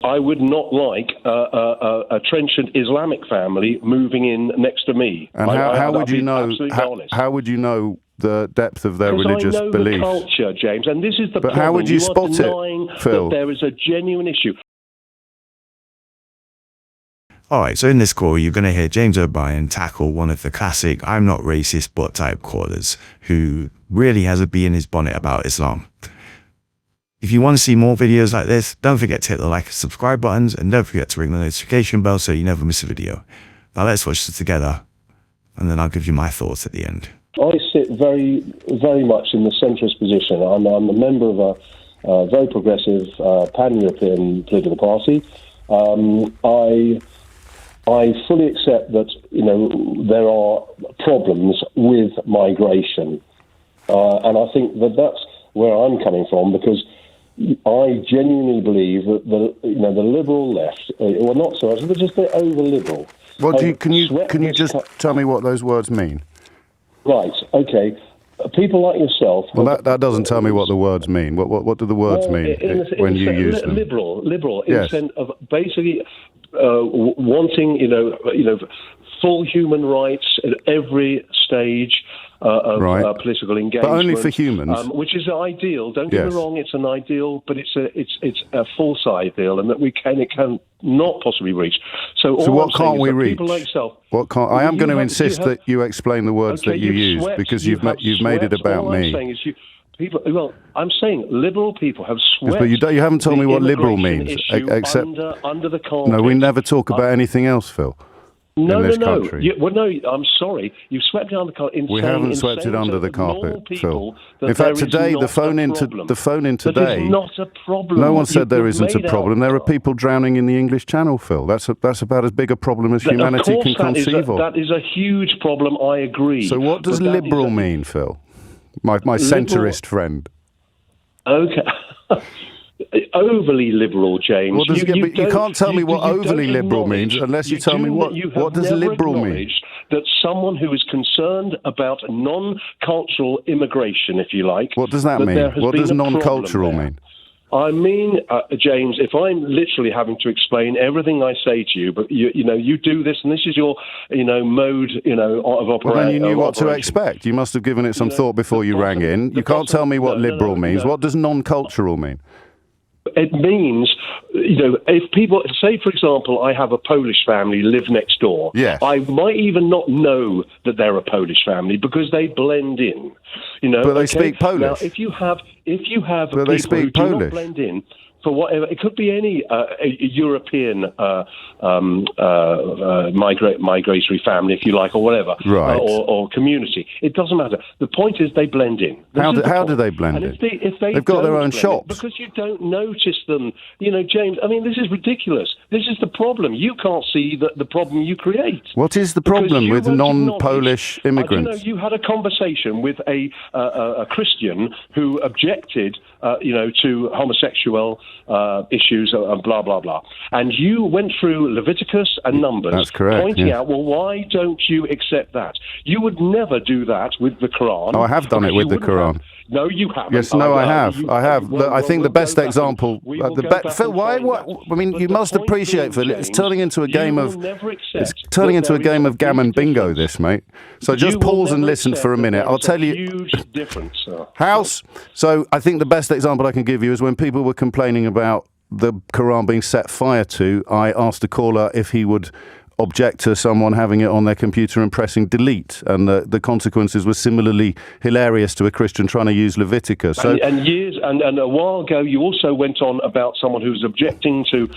I would not like a trenchant Islamic family moving in next to me. And how would you know? How would you know the depth of their religious I know beliefs? The culture, James, and this is the but problem. How would you spot it, Phil? That there is a genuine issue. All right, so in this call, you're going to hear James O'Brien tackle one of the classic "I'm not racist but" type callers who really has a bee in his bonnet about Islam. If you want to see more videos like this, don't forget to hit the like and subscribe buttons, and don't forget to ring the notification bell so you never miss a video. Now let's watch this together, and then I'll give you my thoughts at the end. I sit very, very much in the centrist position. I'm a member of a very progressive pan-European political party. I fully accept that, there are problems with migration. And I think that that's where I'm coming from, because I genuinely believe that the liberal left, well, not so much, but just the over-liberal. Well, can you just tell me what those words mean? Right, okay. People like yourself... Well, that doesn't tell me what the words mean. What do the words mean when you use them? Liberal, in yes. the sense of basically wanting, full human rights at every stage of political engagement. But only for humans. Which is ideal. Don't get me wrong, it's an ideal, but it's a false ideal, and that it can not possibly reach. So what can't we reach? People like yourself, I am going to insist that you explain the words that you use, because you've made it about all me. I'm saying is I'm saying liberal people have swept. Yes, but you haven't told me what liberal means, except under the carpet. No, we never talk about anything else, Phil. No. Country. I'm sorry. You swept it under the carpet. We haven't swept it under the carpet, Phil. In fact, today, the phone in today. That is not a problem. No one said there isn't a problem. There are people drowning in the English Channel, Phil. That's about as big a problem as humanity can conceive of. That is a huge problem. I agree. So what does liberal mean, Phil? My centrist friend. Okay. Overly liberal, James. You can't tell me what overly liberal means unless you tell me what does liberal mean. That someone who is concerned about non-cultural immigration, if you like. What does that mean? What does non-cultural mean? I mean, James, if I'm literally having to explain everything I say to you, but you do this, and this is your, mode, of operation. Well, then you knew what to expect. You must have given it some thought before you rang in. You can't tell me what liberal means. What does non-cultural mean? It means, if people, say, for example, I have a Polish family live next door. Yes. I might even not know that they're a Polish family because they blend in. But they speak Polish. Now, if you have but people who do not blend in, for whatever, it could be any European migratory family, if you like, or whatever, right. or community. It doesn't matter. The point is they blend in. How do they blend in? They've got their own shops. Because you don't notice them. James, I mean, this is ridiculous. This is the problem. You can't see the problem you create. What is the problem with non-Polish immigrants? You had a conversation with a Christian who objected, to homosexual issues and blah, blah, blah. And you went through Leviticus and Numbers. That's correct, pointing out, well, why don't you accept that? You would never do that with the Quran. Oh, I have done it with the Quran. No, you haven't. Yes, no, I have. I have. I think the best example. Phil, I mean, you must appreciate, Phil. It's turning into a game of. It's turning into a game of gammon bingo, this, mate. So just pause and listen for a minute. I'll tell you. Huge difference. House. So I think the best example I can give you is when people were complaining about the Quran being set fire to. I asked a caller if he would object to someone having it on their computer and pressing delete, and the consequences were similarly hilarious to a Christian trying to use Leviticus. So, and a while ago, you also went on about someone who was objecting to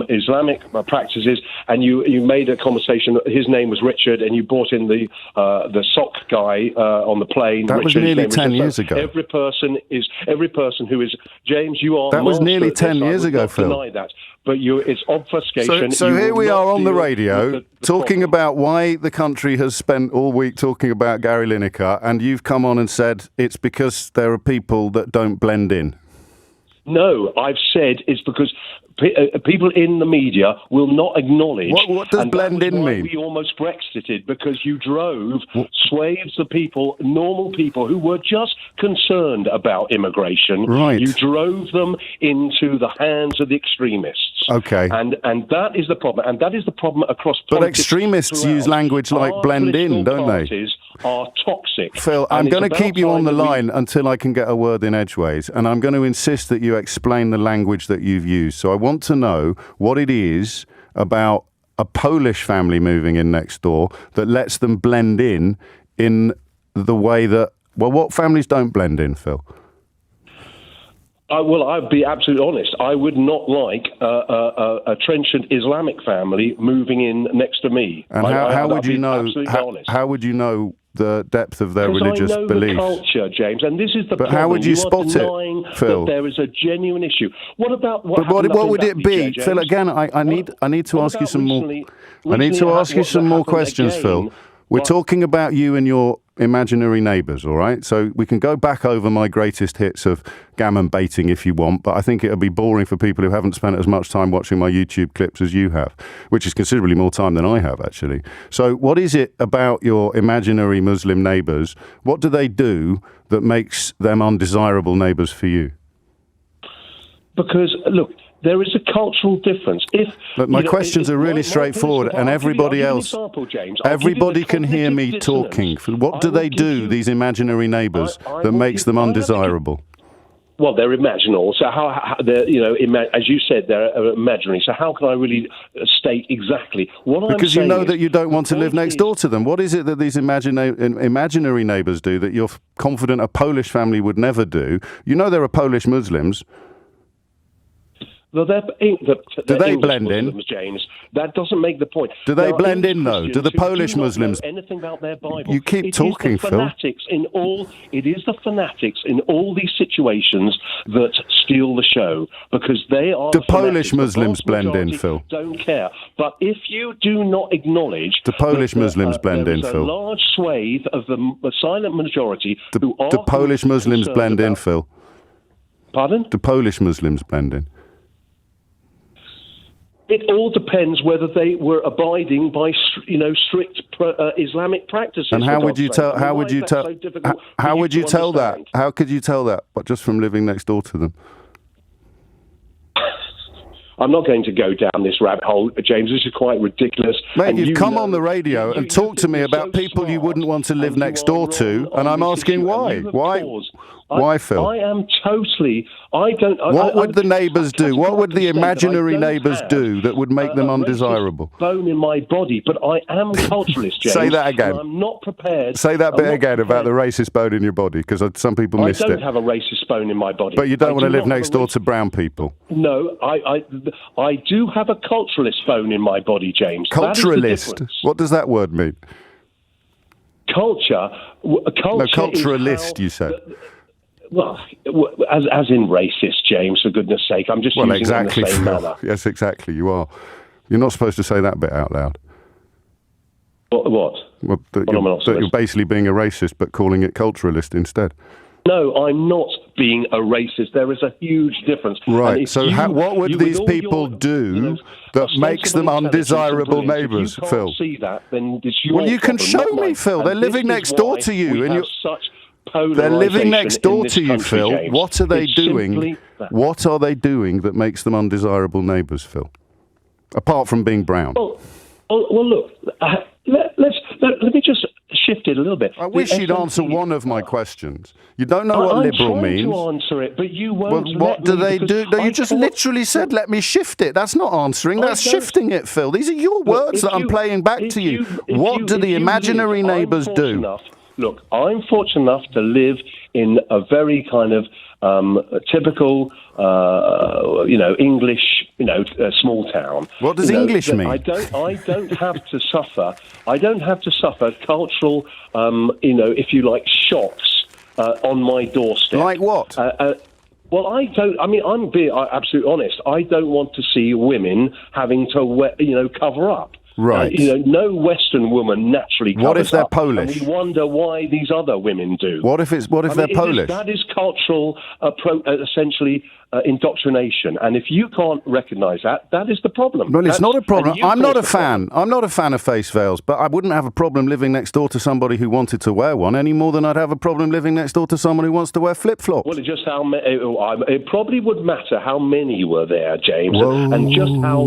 Islamic practices, and you made a conversation. His name was Richard, and you brought in the sock guy on the plane. That was nearly 10 years ago. Every person who is James. You are. That was nearly 10 years ago, Phil. Deny that. But it's obfuscation. So here we are on the radio talking about why the country has spent all week talking about Gary Lineker, and you've come on and said it's because there are people that don't blend in. No, I've said it's because people in the media will not acknowledge. What does blend in mean? We almost Brexited because you drove swathes of people, normal people who were just concerned about immigration. Right. You drove them into the hands of the extremists. Okay. And that is the problem. And that is the problem across politics. But extremists use language like blend in, don't they? Parties are toxic. Phil, I'm going to keep you on the line until I can get a word in edgeways, and I'm going to insist that you explain the language that you've used. So I want to know what it is about a Polish family moving in next door that lets them blend in the way that, well, what families don't blend in, Phil? Well, I'd be absolutely honest. I would not like a trenchant Islamic family moving in next to me. And how would you know? How would you know the depth of their religious I know beliefs? The culture, James, and this is the problem. But how would you spot it, Phil? That there is a genuine issue. What about what would it be, Phil? Again, I need to ask you some more. I need to ask you some more questions, Phil. We're talking about you and your imaginary neighbours, all right? So we can go back over my greatest hits of gammon baiting if you want, but I think it'll be boring for people who haven't spent as much time watching my YouTube clips as you have, which is considerably more time than I have, actually. So what is it about your imaginary Muslim neighbours? What do they do that makes them undesirable neighbours for you? Because, look, there is a cultural difference. But my questions are really straightforward, and everybody else, everybody can hear me talking. What do they do, these imaginary neighbours, that makes them undesirable? Well, they're imaginal. So how they're, as you said, they're imaginary. So how can I really state exactly what I'm saying? Because you know that you don't want to live next door to them. What is it that these imaginary neighbours do that you're confident a Polish family would never do? You know there are Polish Muslims. Well, do they blend in, James? That doesn't make the point. Do they blend in, though? Do the Polish Muslims? Anything about their Bible? You keep talking, Phil. It is the fanatics in all these situations that steal the show, because they are. Do Polish Muslims blend in, Phil? Don't care. But if you do not acknowledge, do Polish Muslims blend in, Phil? A large swathe of the silent majority do Polish Muslims blend in, Phil? Pardon? Do Polish Muslims blend in? It all depends whether they were abiding by, strict Islamic practices. And how would you tell? How would you tell? How would you tell that? How could you tell that? But just from living next door to them. I'm not going to go down this rabbit hole, James. This is quite ridiculous. Mate, you've come on the radio and talked to me about people you wouldn't want to live next door to, and I'm asking why. Why, Phil? I am totally. I don't. What would the neighbours do? What would the imaginary neighbours do that would make them undesirable? Bone in my body, but I am culturalist, James. Say that again. I'm not prepared. Say that bit again about the racist bone in your body, because some people missed it. I don't have a racist bone in my body. But you don't want to live next door to brown people. No, I do have a culturalist bone in my body, James. Culturalist? What does that word mean? Culture. No, culturalist, you said. Well, as in racist, James, for goodness sake. I'm just using exactly, it in the same manner. Yes, exactly, you are. You're not supposed to say that bit out loud. What? Well, that you're basically being a racist, but calling it culturalist instead. No, I'm not being a racist. There is a huge difference. Right, so what would these people do that makes them undesirable neighbours, Phil? If you can't see that, then it's your Well, you can show me, Phil. They're living next door to you. They're living next door to you, Phil. James. What are they doing? What are they doing that makes them undesirable neighbours, Phil? Apart from being brown. Well, look. Let me just shift it a little bit. I wish you'd answer one of my questions. You don't know what liberal means. I'm trying to answer it, but you won't. Well, what do they do? No, you just literally said, "Let me shift it." That's not answering. That's shifting it, Phil. These are your words that I'm playing back to you. What do the imaginary neighbours do? Look, I'm fortunate enough to live in a very kind of typical, English, small town. What does English mean? I don't have to suffer. I don't have to suffer cultural, if you like, shocks on my doorstep. Like what? Well, I don't. I mean, I'm being absolutely honest. I don't want to see women having to, cover up. Right. No Western woman naturally covers What if they're up, Polish? And we wonder why these other women do. What if they're Polish? That is cultural, essentially, indoctrination. And if you can't recognise that, that is the problem. Well, it's not a problem. I'm not a fan. Problem. I'm not a fan of face veils, but I wouldn't have a problem living next door to somebody who wanted to wear one any more than I'd have a problem living next door to someone who wants to wear flip-flops. Well, it probably would matter how many were there, James, and just how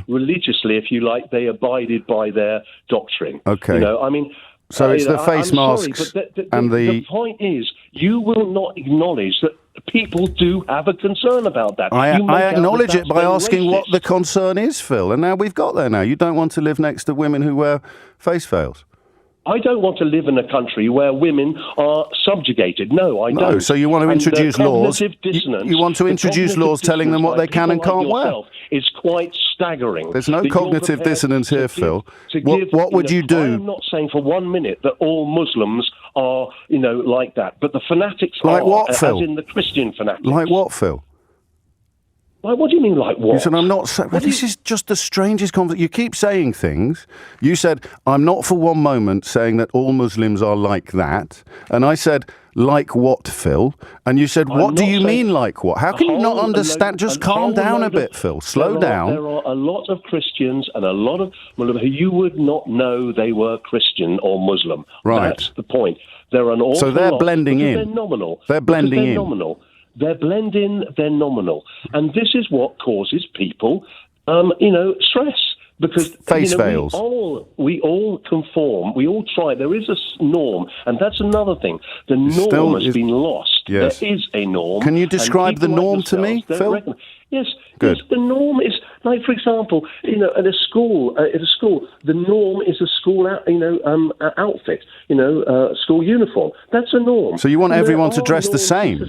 religiously, if you like, they abided by their doctrine. Okay. So it's the face masks the point is, you will not acknowledge that people do have a concern about that. I acknowledge it by asking what the concern is, Phil. And now we've got there now. You don't want to live next to women who wear face veils. I don't want to live in a country where women are subjugated. No, I don't. So you want to introduce laws. You want to introduce laws telling them what they can and can't wear. It's quite staggering. There's no cognitive dissonance here, Phil. What would you do? I'm not saying for 1 minute that all Muslims are, like that. But the fanatics like are, what, Phil? as in the Christian fanatics. Like what, Phil? Like, what do you mean, like what? You said, I'm not... this is just the strangest conversation. You keep saying things. You said, I'm not for one moment saying that all Muslims are like that. And I said, like what, Phil? And you said, what do you mean, like what? How can you not understand? Just calm down a bit, Phil. Slow down. There are a lot of Christians and a lot of Muslims who you would not know they were Christian or Muslim. Right. That's the point. There are an awful So they're lot, blending in. They're nominal. They're blending in. Nominal. They're blending, they're nominal. And this is what causes people, stress. Because face veils. We all conform. We all try. There is a norm, and that's another thing. The norm has been lost. Yes. There is a norm. Can you describe the norm to me, Phil? Yes. Good. Yes, the norm is, like, for example, at a school, the norm is a school, outfit. School uniform. That's a norm. So you want everyone to dress the same?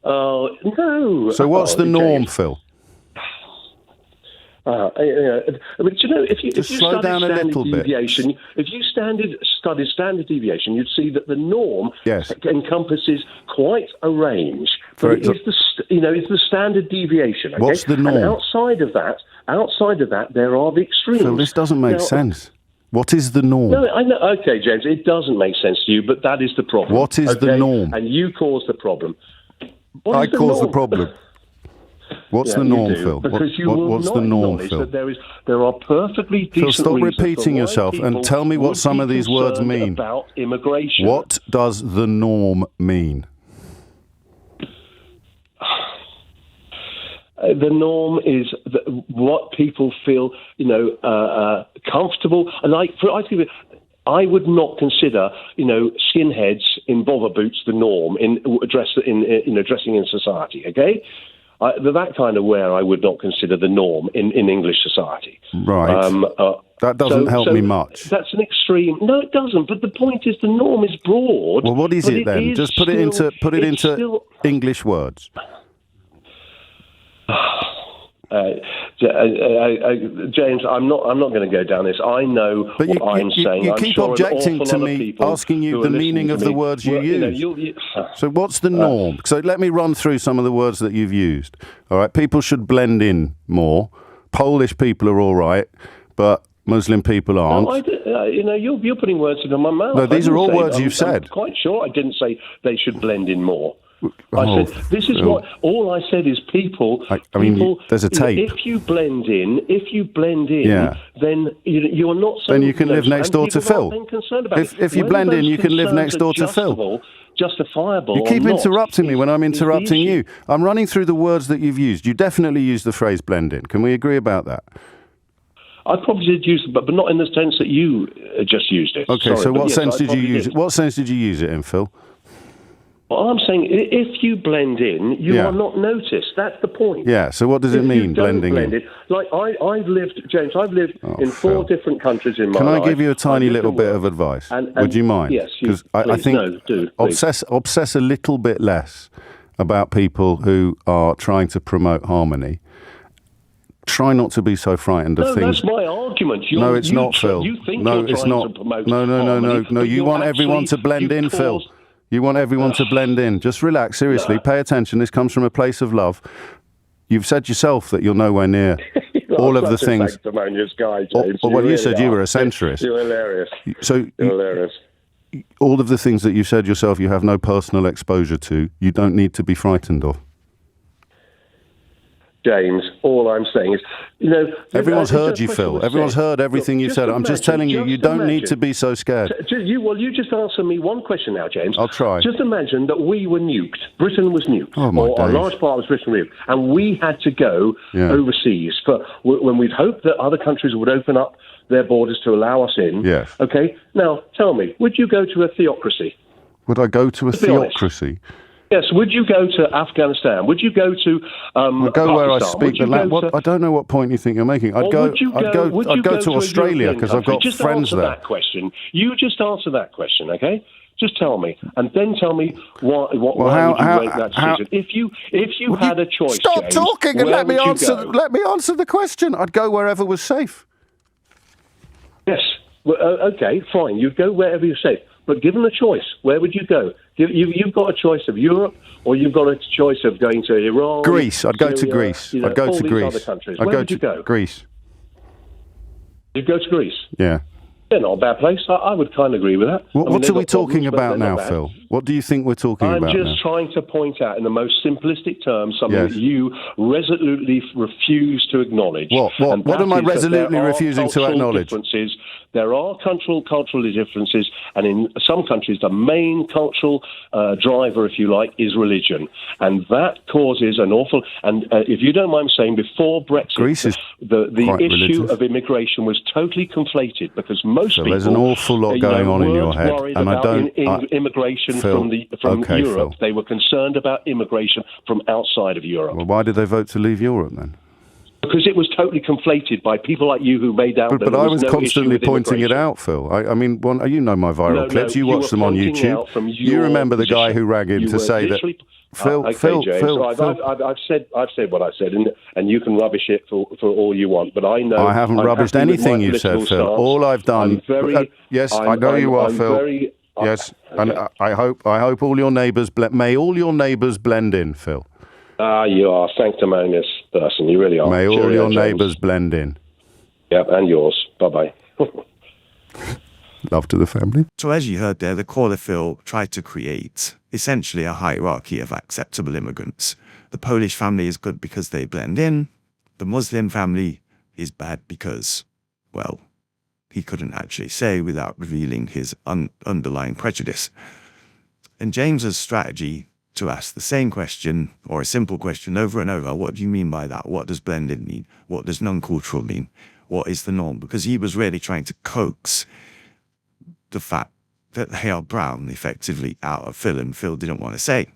No. So what's the norm, Phil? If you slow down a little bit. If you studied standard deviation, you'd see that the norm encompasses quite a range. But it's the standard deviation. Okay? What's the norm? And outside of that, there are the extremes. Phil, this doesn't make sense. What is the norm? No, I know. Okay, James, it doesn't make sense to you, but that is the problem. What is the norm? And you cause the problem. I cause the problem. What's the norm, Phil? Because you will what's not the norm, acknowledge Phil? that there are perfectly decent Phil, stop reasons repeating for why yourself and tell me what some of these words mean. About immigration. What does the norm mean? The norm is what people feel, comfortable. I would not consider, skinheads in bother boots the norm in dressing in society. Okay, that kind of wear I would not consider the norm in English society. Right. That doesn't help me much. That's an extreme. No, it doesn't. But the point is, the norm is broad. Well, what is it then? Just put it into English words. James, I'm not going to go down this. I know what I'm saying. You keep objecting to me, asking you the meaning of the words you use. So what's the norm? So let me run through some of the words that you've used. All right, people should blend in more. Polish people are all right, but Muslim people aren't. No, you're putting words into my mouth. No, these are all words you've said. I'm quite sure I didn't say they should blend in more. I said, this is what, all I said is people, there's a tape. If you blend in, then you're not so... Then you can live next door to Phil. If you blend in, you can live next door to Phil. Justifiable. You keep interrupting me when I'm interrupting you. I'm running through the words that you've used. You definitely used the phrase blend in. Can we agree about that? I probably did use it, but not in the sense that you just used it. Okay, so what sense did you use it? What sense did you use it in, Phil? Well, I'm saying if you blend in, you are not noticed. That's the point. Yeah, so what does it mean, blending in? Like, I've lived in 4 different countries in my life. Can I give you a tiny little bit of advice? Would you mind? Yes. Because I think obsess a little bit less about people who are trying to promote harmony. Try not to be so frightened of things. That's my argument. No, it's not, Phil. You think no, you're it's trying not. to promote No. You want everyone to blend in, Phil. You want everyone to blend in. Just relax, seriously. Pay attention. This comes from a place of love. You've said yourself that you're nowhere near all of the such a things. sanctimonious guy, James. Well, you really said you are. were a centrist. You're hilarious. So You're hilarious. all of the things that you said yourself you have no personal exposure to, you don't need to be frightened of. James, all I'm saying is, everyone's heard you, Phil. Everyone's heard everything you've said. I'm just telling you, you don't need to be so scared. You just answer me one question now, James. I'll try. Just imagine that we were nuked. Britain was nuked. Oh, my or a days. large part of Britain was nuked. And we had to go overseas when we'd hoped that other countries would open up their borders to allow us in. Yes. Okay? Now, tell me, would you go to a theocracy? Would I go to a theocracy? Yes, would you go to Afghanistan? Would you go to I'd go where I speak the language. I don't know what point you think you're making. I'd go to Australia because I've got friends there. That question. You just answer that question, okay? Just tell me, and then tell me why would you make that decision? If you had a choice, stop James, talking and let me answer. Go? Let me answer the question. I'd go wherever was safe. Yes. Well, okay, fine. You'd go wherever you're safe. But given a choice, where would you go? You've got a choice of Europe, or you've got a choice of going to Iran. Greece. I'd go to Greece. I'd go to Greece. Other countries. I'd go to Greece. You'd go to Greece. Yeah. Yeah, not a bad place. I would kind of agree with that. What are we talking about now, Phil? What do you think we're talking about now? I'm just trying to point out in the most simplistic terms something that you resolutely refuse to acknowledge. What am I resolutely refusing to acknowledge? There are cultural differences, and in some countries the main cultural driver, if you like, is religion. And that causes an awful... And if you don't mind saying, before Brexit, Greece is the issue of immigration was totally conflated because most people... There's an awful lot going on in your head. And I don't... immigration from Europe. Phil. They were concerned about immigration from outside of Europe. Well, why did they vote to leave Europe then? Because it was totally conflated by people like you who made out that but there I was was no constantly issue with pointing it out, Phil. I mean, you know my viral clips. You watch them on YouTube. You remember the guy who rang in to say that... Phil, I've said what I said, and you can rubbish it for all you want. But I know I haven't rubbished anything you've said, Phil. All I've done... I know you are, Phil. Yes, and I hope all your neighbours... May all your neighbours blend in, Phil. You are a sanctimonious person. You really are. May all your neighbours blend in. Yep, and yours. Bye-bye. Love to the family. So as you heard there, the caller Phil tried to create essentially a hierarchy of acceptable immigrants. The Polish family is good because they blend in. The Muslim family is bad because, well, he couldn't actually say without revealing his underlying prejudice. And James's strategy to ask the same question, or a simple question over and over, what do you mean by that? What does blended mean? What does non-cultural mean? What is the norm? Because he was really trying to coax the fact that they are brown effectively out of Phil, and Phil didn't want to say.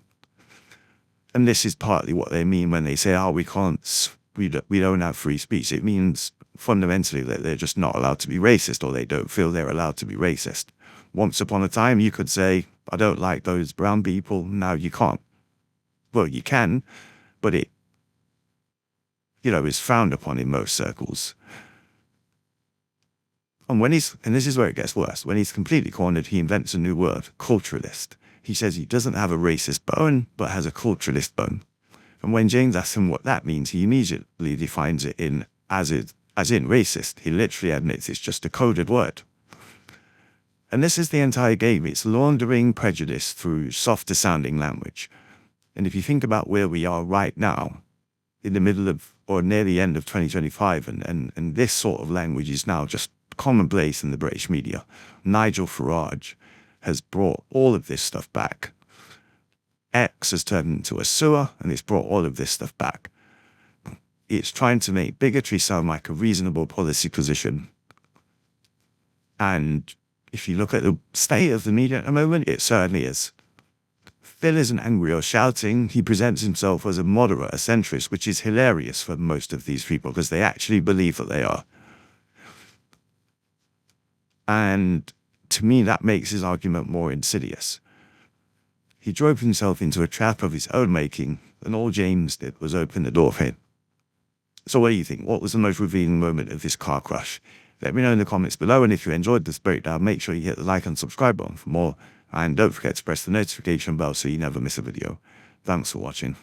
And this is partly what they mean when they say, we don't have free speech. It means fundamentally that they're just not allowed to be racist, or they don't feel they're allowed to be racist. Once upon a time, you could say, I don't like those brown people. Now you can't. Well, you can, but it, is frowned upon in most circles. And this is where it gets worse, when he's completely cornered, he invents a new word, culturalist. He says he doesn't have a racist bone, but has a culturalist bone. And when James asks him what that means, he immediately defines it as in racist. He literally admits it's just a coded word. And this is the entire game. It's laundering prejudice through softer sounding language. And if you think about where we are right now, in the middle of, or near the end of 2025, and this sort of language is now just commonplace in the British media. Nigel Farage has brought all of this stuff back. X has turned into a sewer, and it's brought all of this stuff back. It's trying to make bigotry sound like a reasonable policy position. And if you look at the state of the media at the moment, it certainly is. Phil isn't angry or shouting. He presents himself as a moderate, a centrist, which is hilarious for most of these people because they actually believe that they are. And to me, that makes his argument more insidious. He drove himself into a trap of his own making, and all James did was open the door for him. So what do you think? What was the most revealing moment of this car crash? Let me know in the comments below, and if you enjoyed this breakdown, make sure you hit the like and subscribe button for more, and don't forget to press the notification bell so you never miss a video. Thanks for watching.